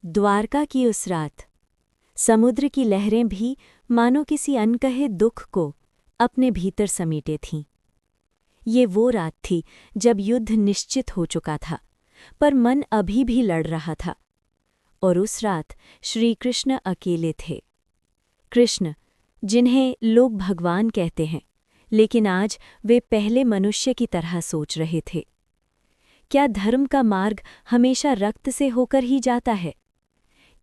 द्वारका की उस रात समुद्र की लहरें भी मानो किसी अनकहे दुख को अपने भीतर समेटे थीं। ये वो रात थी जब युद्ध निश्चित हो चुका था, पर मन अभी भी लड़ रहा था। और उस रात श्री कृष्ण अकेले थे। कृष्ण, जिन्हें लोग भगवान कहते हैं, लेकिन आज वे पहले मनुष्य की तरह सोच रहे थे। क्या धर्म का मार्ग हमेशा रक्त से होकर ही जाता है?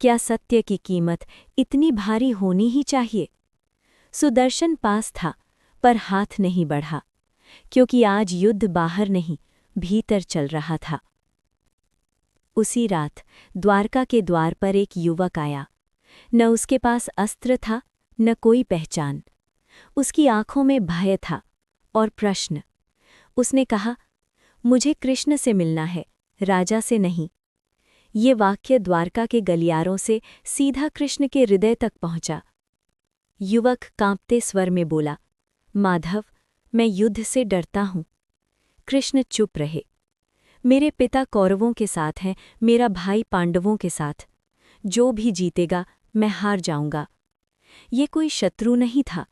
क्या सत्य की कीमत इतनी भारी होनी ही चाहिए? सुदर्शन पास था, पर हाथ नहीं बढ़ा, क्योंकि आज युद्ध बाहर नहीं, भीतर चल रहा था। उसी रात द्वारका के द्वार पर एक युवक आया। न उसके पास अस्त्र था, न कोई पहचान। उसकी आंखों में भय था और प्रश्न। उसने कहा, मुझे कृष्ण से मिलना है, राजा से नहीं। ये वाक्य द्वारका के गलियारों से सीधा कृष्ण के हृदय तक पहुंचा। युवक कांपते स्वर में बोला, माधव, मैं युद्ध से डरता हूं। कृष्ण चुप रहे। मेरे पिता कौरवों के साथ हैं, मेरा भाई पांडवों के साथ। जो भी जीतेगा, मैं हार जाऊंगा। ये कोई शत्रु नहीं था,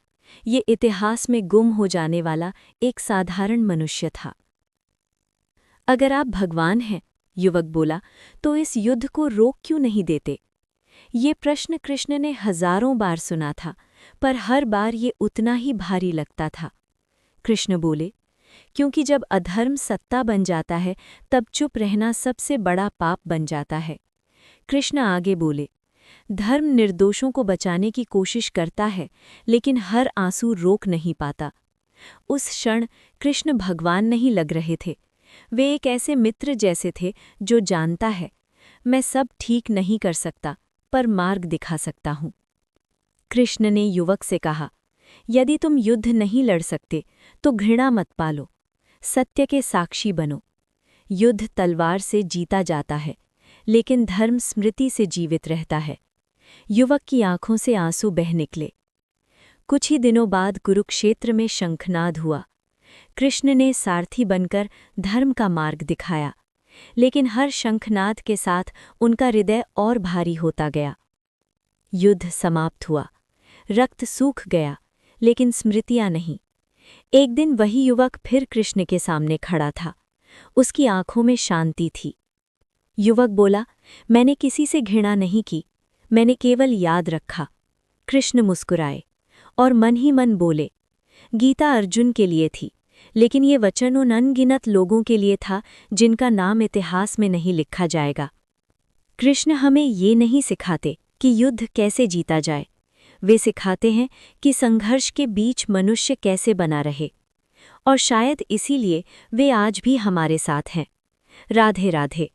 ये इतिहास में गुम हो जाने वाला एक साधारण मनुष्य था। अगर आप भगवान हैं, युवक बोला, तो इस युद्ध को रोक क्यों नहीं देते? ये प्रश्न कृष्ण ने हजारों बार सुना था, पर हर बार ये उतना ही भारी लगता था। कृष्ण बोले, क्योंकि जब अधर्म सत्ता बन जाता है, तब चुप रहना सबसे बड़ा पाप बन जाता है। कृष्ण आगे बोले, धर्म निर्दोषों को बचाने की कोशिश करता है, लेकिन हर आंसू रोक नहीं पाता। उस क्षण कृष्ण भगवान नहीं लग रहे थे। वे एक ऐसे मित्र जैसे थे जो जानता है, मैं सब ठीक नहीं कर सकता, पर मार्ग दिखा सकता हूं। कृष्ण ने युवक से कहा, यदि तुम युद्ध नहीं लड़ सकते, तो घृणा मत पालो, सत्य के साक्षी बनो। युद्ध तलवार से जीता जाता है, लेकिन धर्म स्मृति से जीवित रहता है। युवक की आंखों से आंसू बह निकले। कुछ ही दिनों बाद कुरुक्षेत्र में शंखनाद हुआ। कृष्ण ने सारथी बनकर धर्म का मार्ग दिखाया, लेकिन हर शंखनाद के साथ उनका हृदय और भारी होता गया। युद्ध समाप्त हुआ, रक्त सूख गया, लेकिन स्मृतियां नहीं। एक दिन वही युवक फिर कृष्ण के सामने खड़ा था। उसकी आंखों में शांति थी। युवक बोला, मैंने किसी से घृणा नहीं की, मैंने केवल याद रखा। कृष्ण मुस्कुराए और मन ही मन बोले, गीता अर्जुन के लिए थी, लेकिन ये वचन उन अनगिनत लोगों के लिए था जिनका नाम इतिहास में नहीं लिखा जाएगा। कृष्ण हमें ये नहीं सिखाते कि युद्ध कैसे जीता जाए, वे सिखाते हैं कि संघर्ष के बीच मनुष्य कैसे बना रहे। और शायद इसीलिए वे आज भी हमारे साथ हैं। राधे राधे।